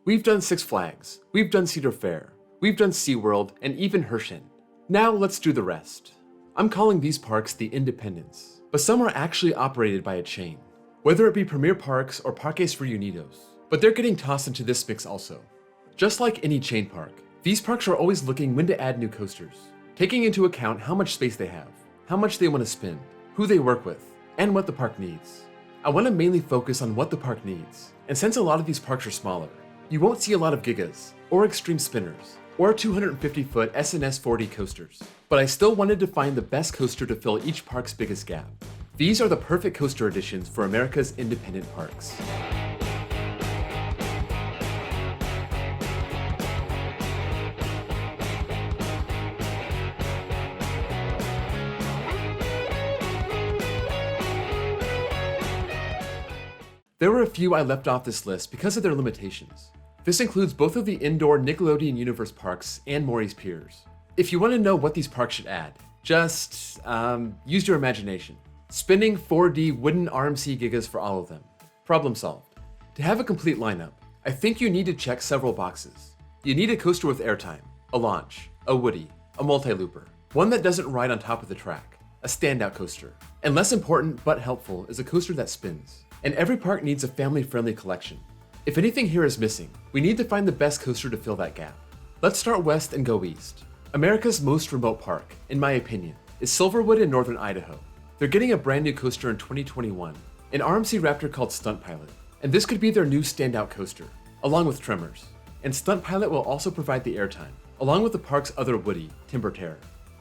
We've done Six Flags, we've done Cedar Fair, we've done SeaWorld, and even Hershey. Now let's do the rest. I'm calling these parks the Independents, but some are actually operated by a chain, whether it be Premier Parks or Parques Reunidos, but they're getting tossed into this mix also. Just like any chain park, these parks are always looking when to add new coasters, taking into account how much space they have, how much they want to spend, who they work with, and what the park needs. I want to mainly focus on what the park needs, and since a lot of these parks are smaller, you won't see a lot of Gigas, or Extreme Spinners, or 250-foot SNS 4D coasters, but I still wanted to find the best coaster to fill each park's biggest gap. These are the perfect coaster additions for America's independent parks. There were a few I left off this list because of their limitations. This includes both of the indoor Nickelodeon Universe parks and Maury's Piers. If you want to know what these parks should add, just use your imagination. Spinning 4D wooden RMC Gigas for all of them. Problem solved. To have a complete lineup, I think you need to check several boxes. You need a coaster with airtime, a launch, a Woody, a multi-looper, one that doesn't ride on top of the track, a standout coaster, and less important but helpful is a coaster that spins. And every park needs a family-friendly collection. If anything here is missing, we need to find the best coaster to fill that gap. Let's start west and go east. America's most remote park, in my opinion, is Silverwood in northern Idaho. They're getting a brand new coaster in 2021, an RMC Raptor called Stunt Pilot, and this could be their new standout coaster, along with Tremors. And Stunt Pilot will also provide the airtime, along with the park's other Woody, Timber Terror.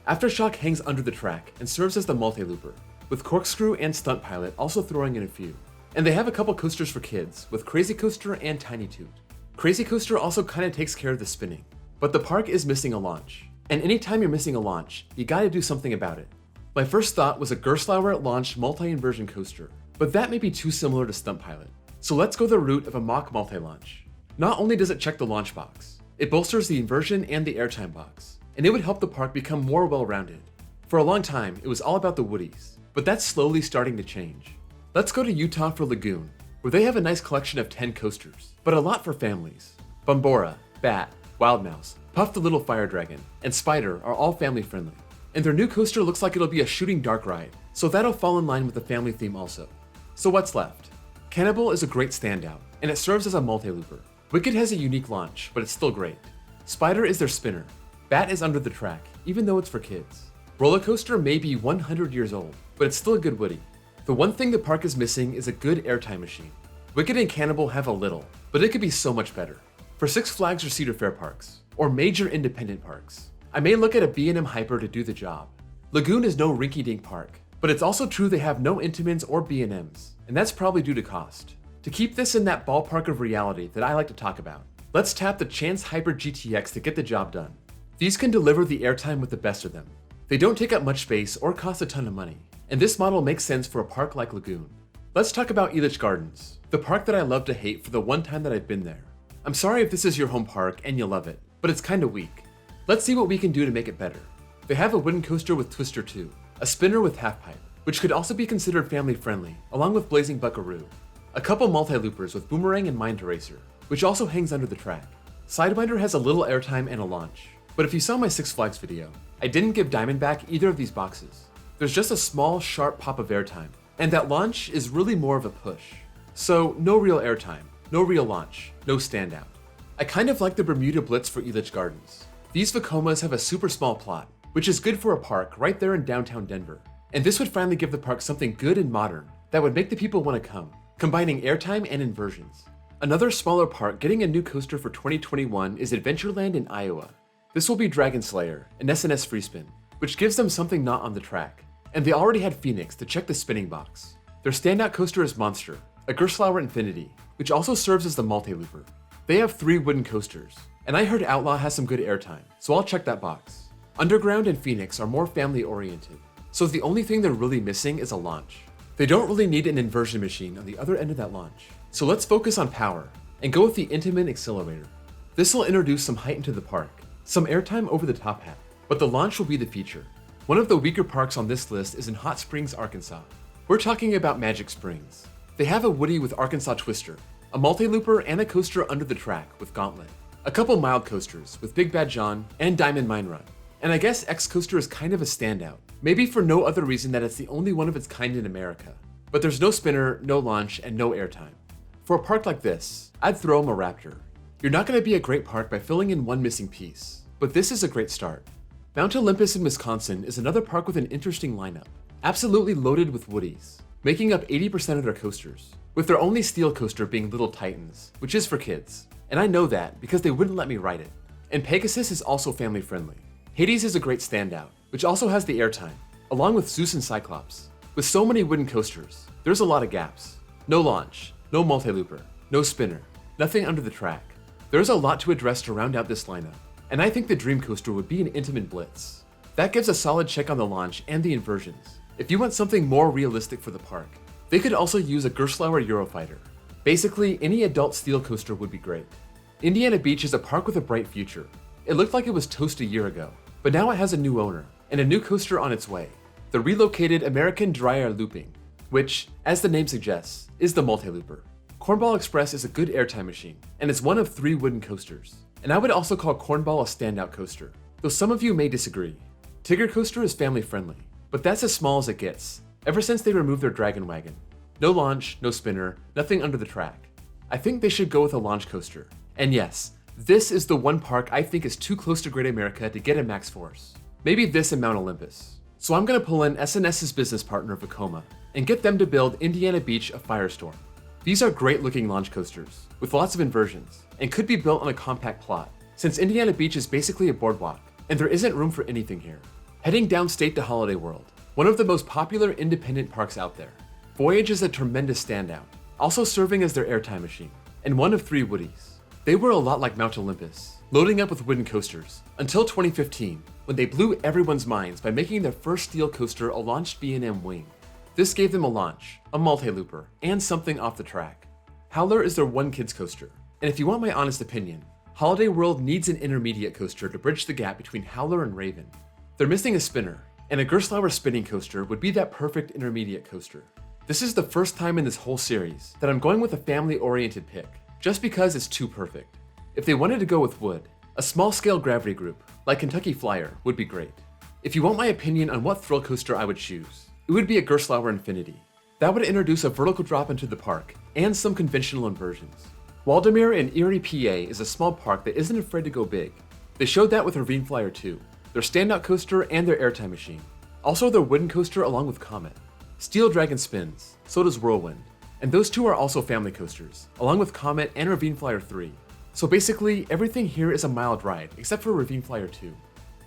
Aftershock hangs under the track and serves as the multi-looper, with Corkscrew and Stunt Pilot also throwing in a few. And they have a couple coasters for kids, with Crazy Coaster and Tiny Toot. Crazy Coaster also kinda takes care of the spinning, but the park is missing a launch. And anytime you're missing a launch, you gotta do something about it. My first thought was a Gerstlauer launched multi-inversion coaster, but that may be too similar to Stunt Pilot. So let's go the route of a mock multi-launch. Not only does it check the launch box, it bolsters the inversion and the airtime box, and it would help the park become more well-rounded. For a long time, it was all about the Woodies, but that's slowly starting to change. Let's go to Utah for Lagoon, where they have a nice collection of 10 coasters, but a lot for families. Bombora, Bat, Wild Mouse, Puff the Little Fire Dragon, and Spider are all family friendly. And their new coaster looks like it'll be a shooting dark ride, so that'll fall in line with the family theme also. So what's left? Cannibal is a great standout, and it serves as a multi-looper. Wicked has a unique launch, but it's still great. Spider is their spinner. Bat is under the track, even though it's for kids. Roller Coaster may be 100 years old, but it's still a good Woody. The one thing the park is missing is a good airtime machine. Wicked and Cannibal have a little, but it could be so much better. For Six Flags or Cedar Fair parks, or major independent parks, I may look at a B&M Hyper to do the job. Lagoon is no rinky-dink park, but it's also true they have no Intamins or B&Ms, and that's probably due to cost. To keep this in that ballpark of reality that I like to talk about, let's tap the Chance Hyper GTX to get the job done. These can deliver the airtime with the best of them. They don't take up much space or cost a ton of money, and this model makes sense for a park like Lagoon. Let's talk about Elitch Gardens, the park that I love to hate for the one time that I've been there. I'm sorry if this is your home park and you love it, but it's kinda weak. Let's see what we can do to make it better. They have a wooden coaster with Twister 2, a spinner with half pipe, which could also be considered family friendly, along with Blazing Buckaroo. A couple multi-loopers with Boomerang and Mind Eraser, which also hangs under the track. Sidewinder has a little airtime and a launch, but if you saw my Six Flags video, I didn't give Diamondback either of these boxes. There's just a small, sharp pop of airtime, and that launch is really more of a push. So no real airtime, no real launch, no standout. I kind of like the Bermuda Blitz for Elitch Gardens. These Vekomas have a super small plot, which is good for a park right there in downtown Denver. And this would finally give the park something good and modern that would make the people want to come, combining airtime and inversions. Another smaller park getting a new coaster for 2021 is Adventureland in Iowa. This will be Dragon Slayer, an SNS free spin, which gives them something not on the track. And they already had Phoenix to check the spinning box. Their standout coaster is Monster, a Gerstlauer Infinity, which also serves as the multi-looper. They have 3 wooden coasters, and I heard Outlaw has some good airtime, so I'll check that box. Underground and Phoenix are more family-oriented, so the only thing they're really missing is a launch. They don't really need an inversion machine on the other end of that launch, so let's focus on power, and go with the Intamin Accelerator. This will introduce some height into the park, some airtime over the top hat, but the launch will be the feature. One of the weaker parks on this list is in Hot Springs, Arkansas. We're talking about Magic Springs. They have a Woody with Arkansas Twister, a multi-looper, and a coaster under the track with Gauntlet. A couple mild coasters with Big Bad John and Diamond Mine Run. And I guess X Coaster is kind of a standout, maybe for no other reason that it's the only one of its kind in America. But there's no spinner, no launch, and no airtime. For a park like this, I'd throw him a Raptor. You're not going to be a great park by filling in one missing piece, but this is a great start. Mount Olympus in Wisconsin is another park with an interesting lineup, absolutely loaded with woodies, making up 80% of their coasters, with their only steel coaster being Little Titans, which is for kids. And I know that because they wouldn't let me ride it. And Pegasus is also family friendly. Hades is a great standout, which also has the airtime, along with Zeus and Cyclops. With so many wooden coasters, there's a lot of gaps. No launch, no multi-looper, no spinner, nothing under the track. There's a lot to address to round out this lineup, and I think the Dream Coaster would be an intimate blitz. That gives a solid check on the launch and the inversions. If you want something more realistic for the park, they could also use a Gerstlauer Eurofighter. Basically, any adult steel coaster would be great. Indiana Beach is a park with a bright future. It looked like it was toast a year ago, but now it has a new owner and a new coaster on its way, the relocated American Dry Air Looping, which, as the name suggests, is the multi-looper. Cornball Express is a good airtime machine, and it's one of 3 wooden coasters. And I would also call Cornball a standout coaster, though some of you may disagree. Tigger Coaster is family friendly, but that's as small as it gets, ever since they removed their Dragon Wagon. No launch, no spinner, nothing under the track. I think they should go with a launch coaster. And yes, this is the one park I think is too close to Great America to get a max force. Maybe this and Mount Olympus. So I'm gonna pull in SNS's business partner Vekoma and get them to build Indiana Beach a Firestorm. These are great looking launch coasters, with lots of inversions, and could be built on a compact plot, since Indiana Beach is basically a boardwalk, and there isn't room for anything here. Heading downstate to Holiday World, one of the most popular independent parks out there. Voyage is a tremendous standout, also serving as their airtime machine, and one of 3 woodies. They were a lot like Mount Olympus, loading up with wooden coasters, until 2015, when they blew everyone's minds by making their first steel coaster a launched B&M wing. This gave them a launch, a multi-looper, and something off the track. Howler is their one kids coaster, and if you want my honest opinion, Holiday World needs an intermediate coaster to bridge the gap between Howler and Raven. They're missing a spinner, and a Gerstlauer spinning coaster would be that perfect intermediate coaster. This is the first time in this whole series that I'm going with a family-oriented pick, just because it's too perfect. If they wanted to go with wood, a small-scale gravity group, like Kentucky Flyer, would be great. If you want my opinion on what thrill coaster I would choose, it would be a Gerstlauer Infinity. That would introduce a vertical drop into the park, and some conventional inversions. Waldameer in Erie, PA is a small park that isn't afraid to go big. They showed that with Ravine Flyer 2, their standout coaster and their airtime machine. Also their wooden coaster along with Comet. Steel Dragon spins, so does Whirlwind. And those 2 are also family coasters, along with Comet and Ravine Flyer 3. So basically, everything here is a mild ride, except for Ravine Flyer 2.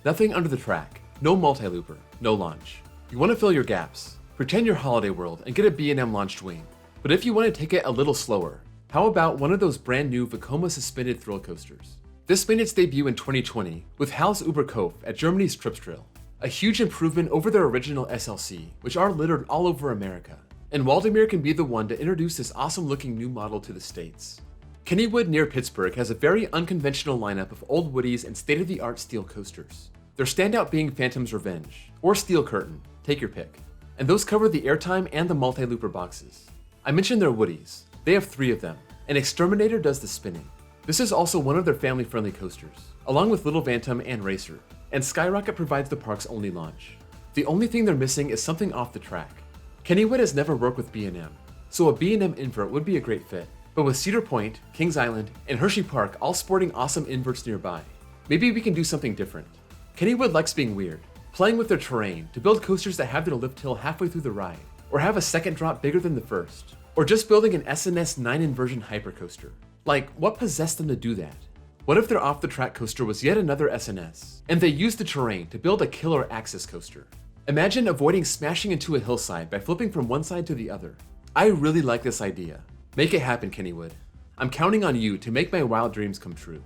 Nothing under the track, no multi-looper, no launch. You want to fill your gaps, pretend you're Holiday World and get a B&M launched wing. But if you want to take it a little slower, how about one of those brand new Vekoma suspended thrill coasters? This made its debut in 2020 with Hals Uberkopf at Germany's Tripsdrill, a huge improvement over their original SLC, which are littered all over America. And Waldameer can be the one to introduce this awesome looking new model to the States. Kennywood near Pittsburgh has a very unconventional lineup of old woodies and state-of-the-art steel coasters. Their standout being Phantom's Revenge, or Steel Curtain, take your pick. And those cover the airtime and the multi-looper boxes. I mentioned their woodies. They have 3 of them, and Exterminator does the spinning. This is also one of their family-friendly coasters, along with Little Phantom and Racer, and Skyrocket provides the park's only launch. The only thing they're missing is something off the track. Kennywood has never worked with B&M, so a B&M invert would be a great fit, but with Cedar Point, Kings Island, and Hershey Park all sporting awesome inverts nearby, maybe we can do something different. Kennywood likes being weird, playing with their terrain to build coasters that have their lift hill halfway through the ride, or have a second drop bigger than the first, or just building an SNS 9 inversion hypercoaster. Like, what possessed them to do that? What if their off-the-track coaster was yet another SNS, and they used the terrain to build a killer axis coaster? Imagine avoiding smashing into a hillside by flipping from one side to the other. I really like this idea. Make it happen, Kennywood. I'm counting on you to make my wild dreams come true.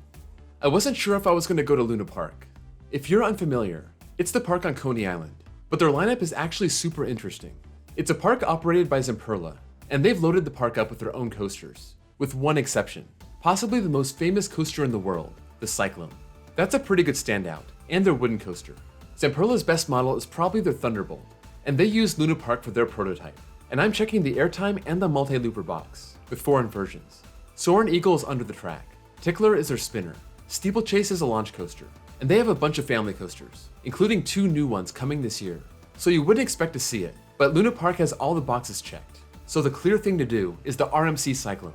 I wasn't sure if I was going to go to Luna Park. If you're unfamiliar, it's the park on Coney Island, but their lineup is actually super interesting. It's a park operated by Zamperla, and they've loaded the park up with their own coasters, with one exception, possibly the most famous coaster in the world, the Cyclone. That's a pretty good standout, and their wooden coaster. Zamperla's best model is probably their Thunderbolt, and they used Luna Park for their prototype. And I'm checking the airtime and the multi-looper box, with 4 inversions. Soarin' Eagle is under the track. Tickler is their spinner. Steeplechase is a launch coaster. And they have a bunch of family coasters, including 2 new ones coming this year. So you wouldn't expect to see it, but Luna Park has all the boxes checked. So the clear thing to do is the RMC Cyclone.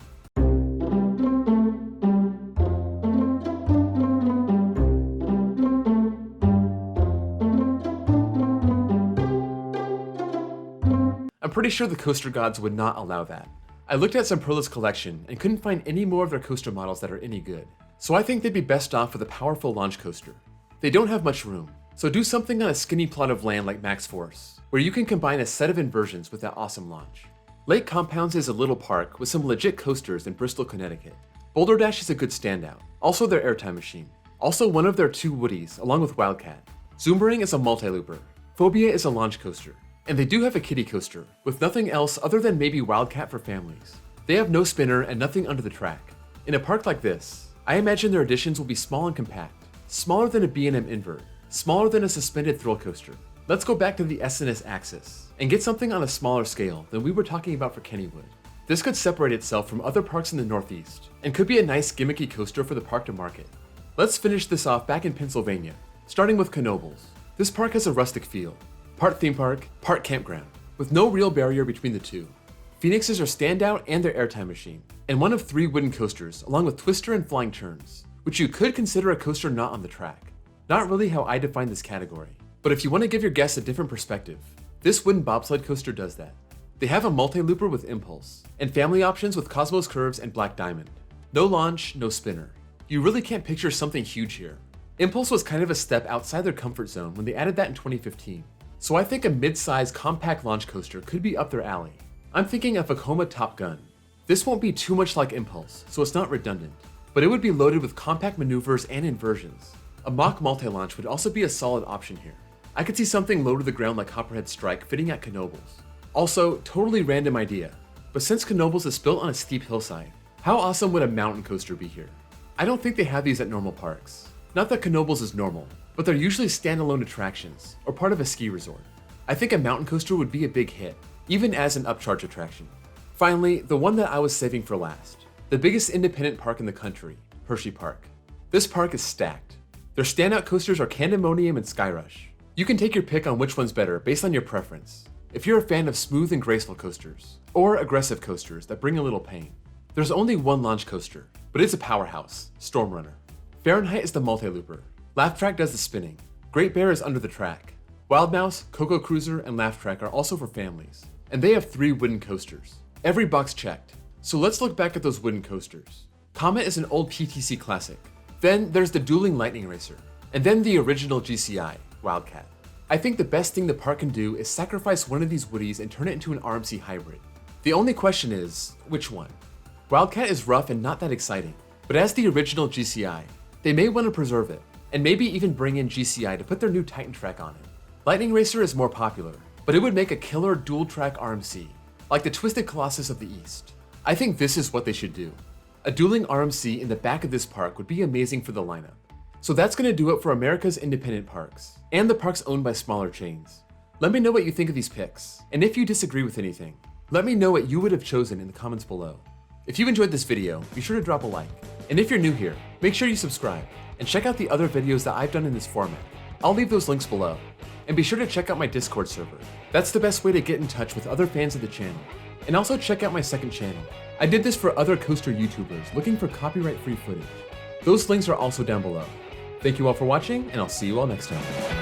I'm pretty sure the coaster gods would not allow that. I looked at Semperla's collection and couldn't find any more of their coaster models that are any good. So I think they'd be best off with a powerful launch coaster. They don't have much room, so do something on a skinny plot of land like Max Force, where you can combine a set of inversions with that awesome launch. Lake Compounds is a little park with some legit coasters in Bristol, Connecticut. Boulder Dash is a good standout, also their Airtime machine. Also one of their 2 Woodies, along with Wildcat. Zoomering is a multi-looper. Phobia is a launch coaster. And they do have a kiddie coaster, with nothing else other than maybe Wildcat for families. They have no spinner and nothing under the track. In a park like this, I imagine their additions will be small and compact. Smaller than a B&M invert. Smaller than a suspended thrill coaster. Let's go back to the SNS axis, and get something on a smaller scale than we were talking about for Kennywood. This could separate itself from other parks in the Northeast, and could be a nice gimmicky coaster for the park to market. Let's finish this off back in Pennsylvania, starting with Knoebels. This park has a rustic feel. Part theme park, part campground, with no real barrier between the two. Phoenixes are standout and their Airtime machine, and one of 3 wooden coasters along with Twister and Flying Turns, which you could consider a coaster not on the track. Not really how I define this category, but if you want to give your guests a different perspective, this wooden bobsled coaster does that. They have a multi-looper with Impulse, and family options with Cosmos Curves and Black Diamond. No launch, no spinner. You really can't picture something huge here. Impulse was kind of a step outside their comfort zone when they added that in 2015. So I think a mid-size compact launch coaster could be up their alley. I'm thinking of Vekoma Top Gun. This won't be too much like Impulse, so it's not redundant, but it would be loaded with compact maneuvers and inversions. A mock multi-launch would also be a solid option here. I could see something low to the ground like Copperhead Strike fitting at Knoebels. Also, totally random idea, but since Knoebels is built on a steep hillside, how awesome would a mountain coaster be here? I don't think they have these at normal parks. Not that Knoebels is normal, but they're usually standalone attractions, or part of a ski resort. I think a mountain coaster would be a big hit, even as an upcharge attraction. Finally, the one that I was saving for last. The biggest independent park in the country, Hershey Park. This park is stacked. Their standout coasters are Candemonium and Skyrush. You can take your pick on which one's better based on your preference. If you're a fan of smooth and graceful coasters, or aggressive coasters that bring a little pain. There's only one launch coaster, but it's a powerhouse, Stormrunner. Fahrenheit is the multi-looper. Laugh Track does the spinning. Great Bear is under the track. Wild Mouse, Coco Cruiser, and Laugh Track are also for families, and they have 3 wooden coasters. Every box checked. So let's look back at those wooden coasters. Comet is an old PTC classic. Then there's the Dueling Lightning Racer, and then the original GCI, Wildcat. I think the best thing the park can do is sacrifice one of these Woodies and turn it into an RMC hybrid. The only question is, which one? Wildcat is rough and not that exciting, but as the original GCI, they may want to preserve it, and maybe even bring in GCI to put their new Titan track on it. Lightning Racer is more popular, but it would make a killer dual-track RMC, like the Twisted Colossus of the East. I think this is what they should do. A dueling RMC in the back of this park would be amazing for the lineup. So that's gonna do it for America's independent parks, and the parks owned by smaller chains. Let me know what you think of these picks, and if you disagree with anything, let me know what you would have chosen in the comments below. If you enjoyed this video, be sure to drop a like, and if you're new here, make sure you subscribe, and check out the other videos that I've done in this format. I'll leave those links below, and be sure to check out my Discord server. That's the best way to get in touch with other fans of the channel. And also check out my second channel. I did this for other coaster YouTubers looking for copyright-free footage. Those links are also down below. Thank you all for watching, and I'll see you all next time.